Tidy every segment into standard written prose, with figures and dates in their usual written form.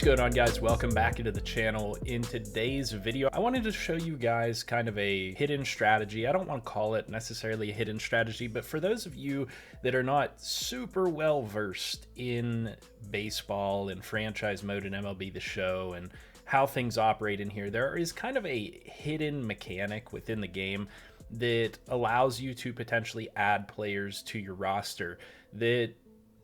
going on, guys? Welcome back into the channel. In today's video, I wanted to show you guys kind of a hidden strategy. I don't want to call it necessarily a hidden strategy, but for those of you that are not super well versed in baseball and franchise mode and MLB The Show and how things operate in here, there is kind of a hidden mechanic within the game that allows you to potentially add players to your roster that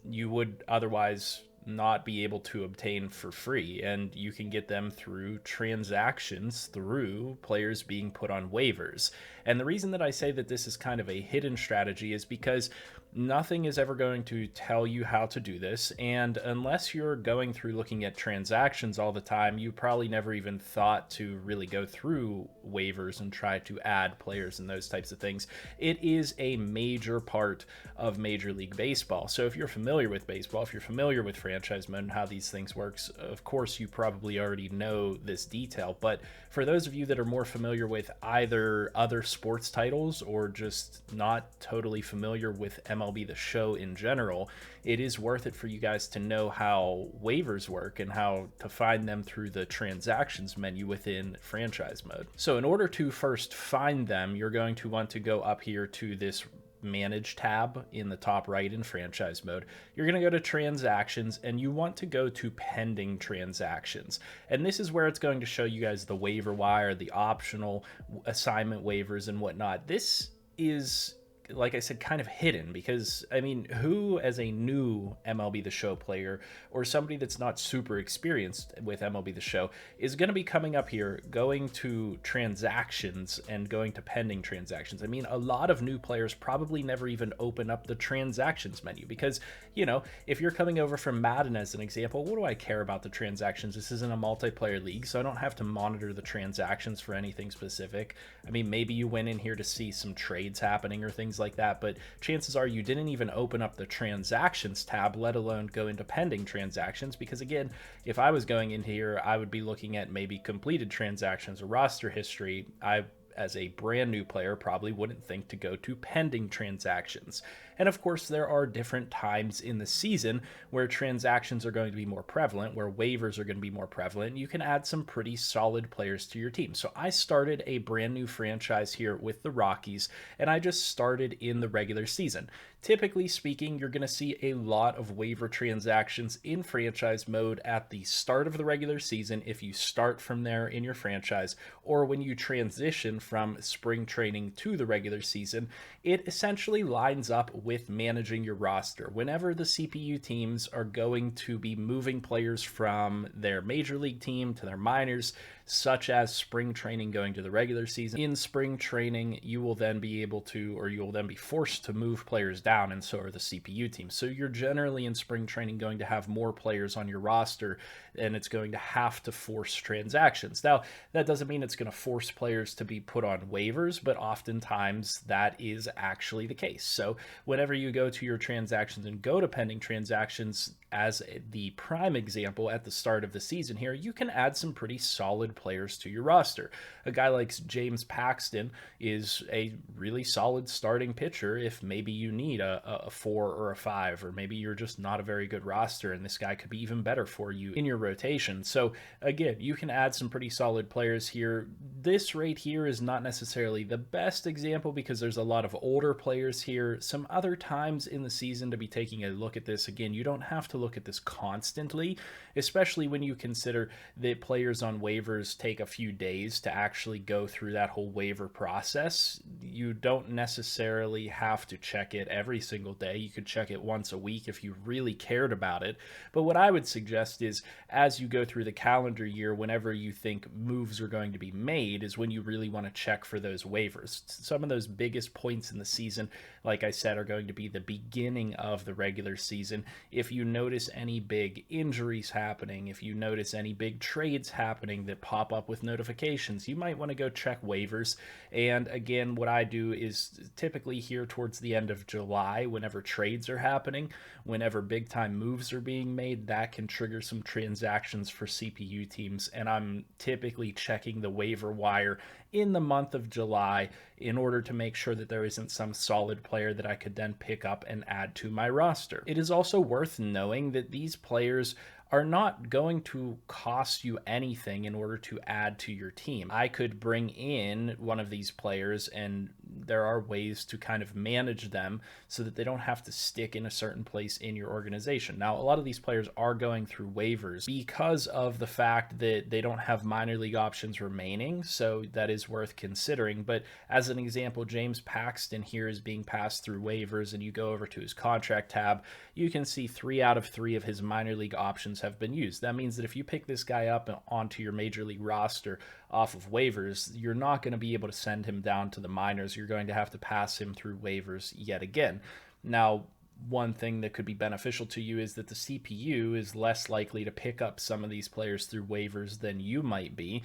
you would otherwise not be able to obtain for free, and you can get them through transactions, through players being put on waivers. And the reason that I say that this is kind of a hidden strategy is because nothing is ever going to tell you how to do this, and unless you're going through looking at transactions all the time, you probably never even thought to really go through waivers and try to add players and those types of things. It is a major part of Major League Baseball. So if you're familiar with baseball, if you're familiar with franchise mode and how these things works, of course you probably already know this detail. But for those of you that are more familiar with either other sports titles or just not totally familiar with MLB The Show in general, it is worth it for you guys to know how waivers work and how to find them through the transactions menu within franchise mode. So in order to first find them, you're going to want to go up here to this Manage tab in the top right in franchise mode. You're going to go to transactions and you want to go to pending transactions. And this is where it's going to show you guys the waiver wire, the optional assignment waivers and whatnot. This is, like I said, kind of hidden because, I mean, who as a new MLB The Show player or somebody that's not super experienced with MLB The Show is going to be coming up here, going to transactions and going to pending transactions? I mean, a lot of new players probably never even open up the transactions menu because, you know, if you're coming over from Madden as an example, what do I care about the transactions? This isn't a multiplayer league, so I don't have to monitor the transactions for anything specific. I mean, maybe you went in here to see some trades happening or things like that, but chances are you didn't even open up the transactions tab, let alone go into pending transactions, because again, if I was going in here, I would be looking at maybe completed transactions or roster history. I, as a brand new player, probably wouldn't think to go to pending transactions. And of course, there are different times in the season where transactions are going to be more prevalent, where waivers are going to be more prevalent. You can add some pretty solid players to your team. So I started a brand new franchise here with the Rockies, and I just started in the regular season. Typically speaking, you're going to see a lot of waiver transactions in franchise mode at the start of the regular season if you start from there in your franchise, or when you transition from spring training to the regular season. It essentially lines up with managing your roster. Whenever the CPU teams are going to be moving players from their major league team to their minors, such as spring training going to the regular season, in spring training, you will then be able to, or you will then be forced to move players down, and so are the CPU teams. So you're generally in spring training going to have more players on your roster, and it's going to have to force transactions. Now, that doesn't mean it's going to force players to be put on waivers, but oftentimes that is actually the case. So whenever you go to your transactions and go to pending transactions, as the prime example at the start of the season here, you can add some pretty solid players to your roster. A guy like James Paxton is a really solid starting pitcher if maybe you need a 4 or a 5, or maybe you're just not a very good roster and this guy could be even better for you in your rotation. So again, you can add some pretty solid players here. This right here is not necessarily the best example because there's a lot of older players here. Some other times in the season to be taking a look at this, again, you don't have to look at this constantly, especially when you consider that players on waivers take a few days to actually go through that whole waiver process. You don't necessarily have to check it every single day. You could check it once a week if you really cared about it. But what I would suggest is, as you go through the calendar year, whenever you think moves are going to be made is when you really want to check for those waivers. Some of those biggest points in the season, like I said, are going to be the beginning of the regular season. If you notice any big injuries happening, if you notice any big trades happening that pop up with notifications, you might want to go check waivers. And again, what I do is typically here towards the end of July, whenever trades are happening, whenever big time moves are being made, that can trigger some transactions for CPU teams. And I'm typically checking the waiver wire in the month of July in order to make sure that there isn't some solid player that I could then pick up and add to my roster. It is also worth knowing that these players are not going to cost you anything in order to add to your team. I could bring in one of these players, and there are ways to kind of manage them so that they don't have to stick in a certain place in your organization. Now, a lot of these players are going through waivers because of the fact that they don't have minor league options remaining, so that is worth considering. But as an example, James Paxton here is being passed through waivers, and you go over to his contract tab, you can see 3 out of 3 of his minor league options have been used. That means that if you pick this guy up onto your major league roster off of waivers, you're not going to be able to send him down to the minors. You're going to have to pass him through waivers yet again. Now, one thing that could be beneficial to you is that the CPU is less likely to pick up some of these players through waivers than you might be.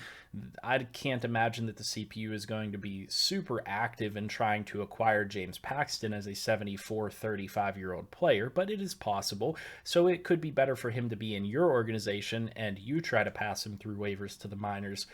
I can't imagine that the CPU is going to be super active in trying to acquire James Paxton as a 74, 35-year-old player, but it is possible. So it could be better for him to be in your organization and you try to pass him through waivers to the minors.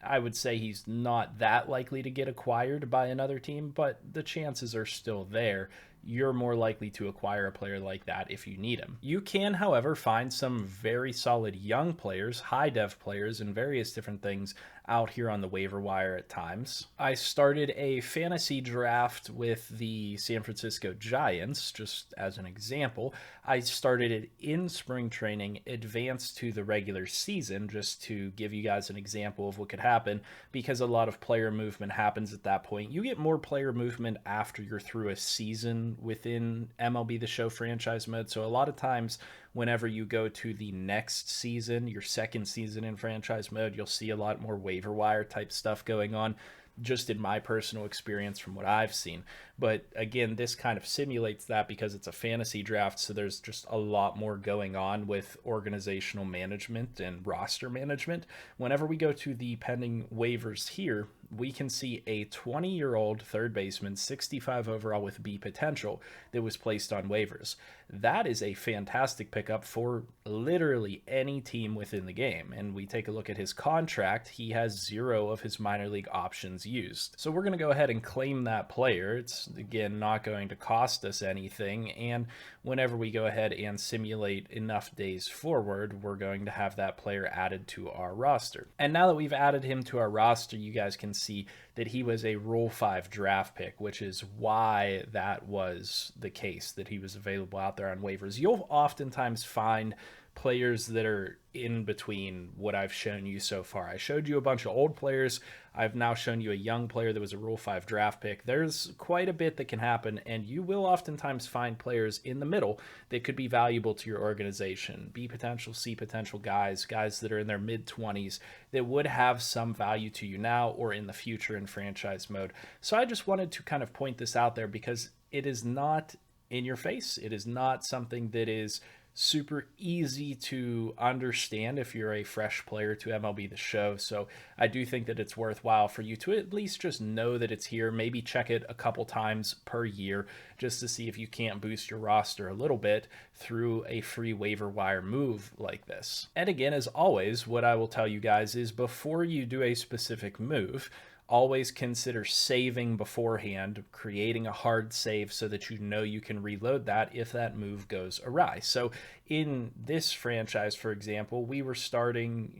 I would say he's not that likely to get acquired by another team, but the chances are still there. You're more likely to acquire a player like that if you need him. You can, however, find some very solid young players, high dev players, and various different things out here on the waiver wire at times. I started a fantasy draft with the San Francisco Giants, just as an example. I started it in spring training, advanced to the regular season, just to give you guys an example of what could happen, because a lot of player movement happens at that point. You get more player movement after you're through a season within MLB The Show franchise mode. So a lot of times whenever you go to the next season, your second season in franchise mode, you'll see a lot more waiver wire type stuff going on, just in my personal experience from what I've seen. But again, this kind of simulates that because it's a fantasy draft, so there's just a lot more going on with organizational management and roster management. Whenever we go to the pending waivers here, we can see a 20-year-old third baseman, 65 overall with B potential, that was placed on waivers. That is a fantastic pickup for literally any team within the game. And we take a look at his contract. He has 0 of his minor league options used. So we're going to go ahead and claim that player. It's, again, not going to cost us anything. And whenever we go ahead and simulate enough days forward, we're going to have that player added to our roster. And now that we've added him to our roster, you guys can see that he was a Rule 5 draft pick, which is why that was the case, that he was available out there on waivers. You'll oftentimes find players that are in between what I've shown you so far. I showed you a bunch of old players. I've now shown you a young player that was a Rule 5 draft pick. There's quite a bit that can happen, and you will oftentimes find players in the middle that could be valuable to your organization. B potential, C potential guys that are in their mid-20s that would have some value to you now or in the future in franchise mode. So I just wanted to kind of point this out there because it is not in your face. It is not something that is super easy to understand if you're a fresh player to MLB The Show. So I do think that it's worthwhile for you to at least just know that it's here. Maybe check it a couple times per year just to see if you can't boost your roster a little bit through a free waiver wire move like this. And again, as always, what I will tell you guys is before you do a specific move, always consider saving beforehand, creating a hard save so that you know you can reload that if that move goes awry. So in this franchise, for example, we were starting,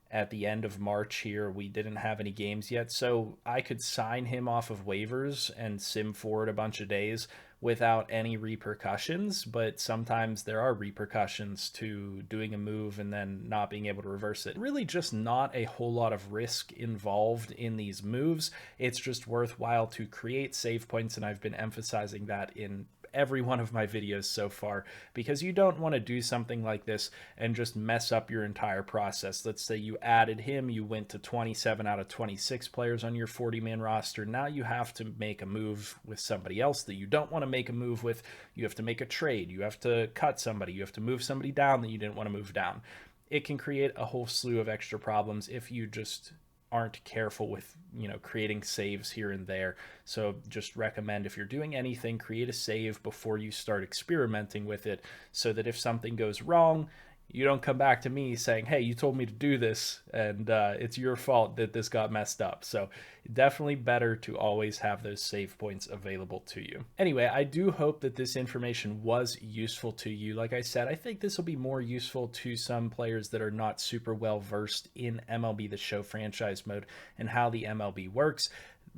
at the end of March here. We didn't have any games yet, so I could sign him off of waivers and sim forward a bunch of days without any repercussions, but sometimes there are repercussions to doing a move and then not being able to reverse it. Really just not a whole lot of risk involved in these moves. It's just worthwhile to create save points, and I've been emphasizing that in every one of my videos so far, because you don't want to do something like this and just mess up your entire process. Let's say you added him, you went to 27 out of 26 players on your 40-man roster. Now you have to make a move with somebody else that you don't want to make a move with. You have to make a trade. You have to cut somebody. You have to move somebody down that you didn't want to move down. It can create a whole slew of extra problems if you just aren't careful with creating saves here and there. So just recommend, if you're doing anything, create a save before you start experimenting with it, so that if something goes wrong, you don't come back to me saying, hey, you told me to do this, and it's your fault that this got messed up. So definitely better to always have those save points available to you. Anyway, I do hope that this information was useful to you. Like I said, I think this will be more useful to some players that are not super well versed in MLB The Show franchise mode and how the MLB works.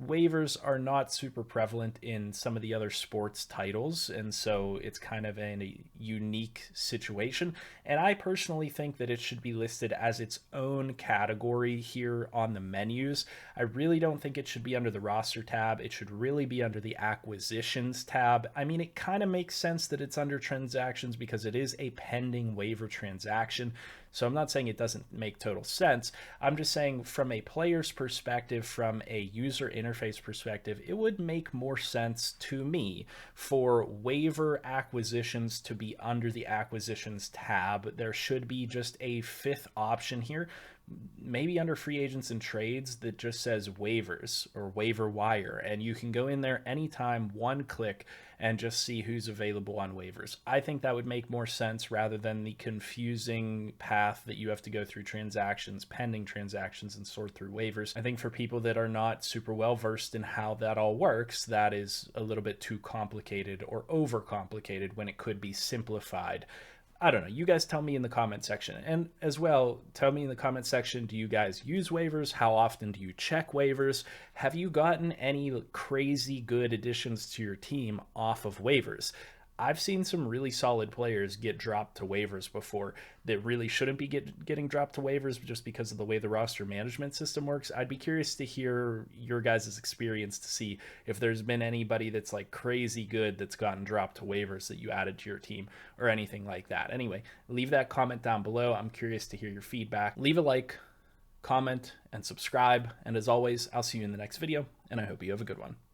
Waivers are not super prevalent in some of the other sports titles, and so it's kind of a unique situation. And I personally think that it should be listed as its own category here on the menus. I really don't think it should be under the roster tab. It should really be under the acquisitions tab. I mean, it kind of makes sense that it's under transactions because it is a pending waiver transaction. So I'm not saying it doesn't make total sense. I'm just saying from a player's perspective, from a user interface perspective, it would make more sense to me for waiver acquisitions to be under the acquisitions tab. There should be just a fifth option here, maybe under free agents and trades, that just says waivers or Waiver-Wire, and you can go in there anytime, one click, and just see who's available on waivers. I think that would make more sense rather than the confusing path that you have to go through transactions, pending transactions, and sort through waivers. I think for people that are not super well versed in how that all works, that is a little bit too complicated or overcomplicated when it could be simplified. I don't know. You guys tell me in the comment section. And as well, tell me in the comment section, do you guys use waivers? How often do you check waivers? Have you gotten any crazy good additions to your team off of waivers? I've seen some really solid players get dropped to waivers before that really shouldn't be getting dropped to waivers just because of the way the roster management system works. I'd be curious to hear your guys' experience to see if there's been anybody that's like crazy good that's gotten dropped to waivers that you added to your team or anything like that. Anyway, leave that comment down below. I'm curious to hear your feedback. Leave a like, comment, and subscribe. And as always, I'll see you in the next video, and I hope you have a good one.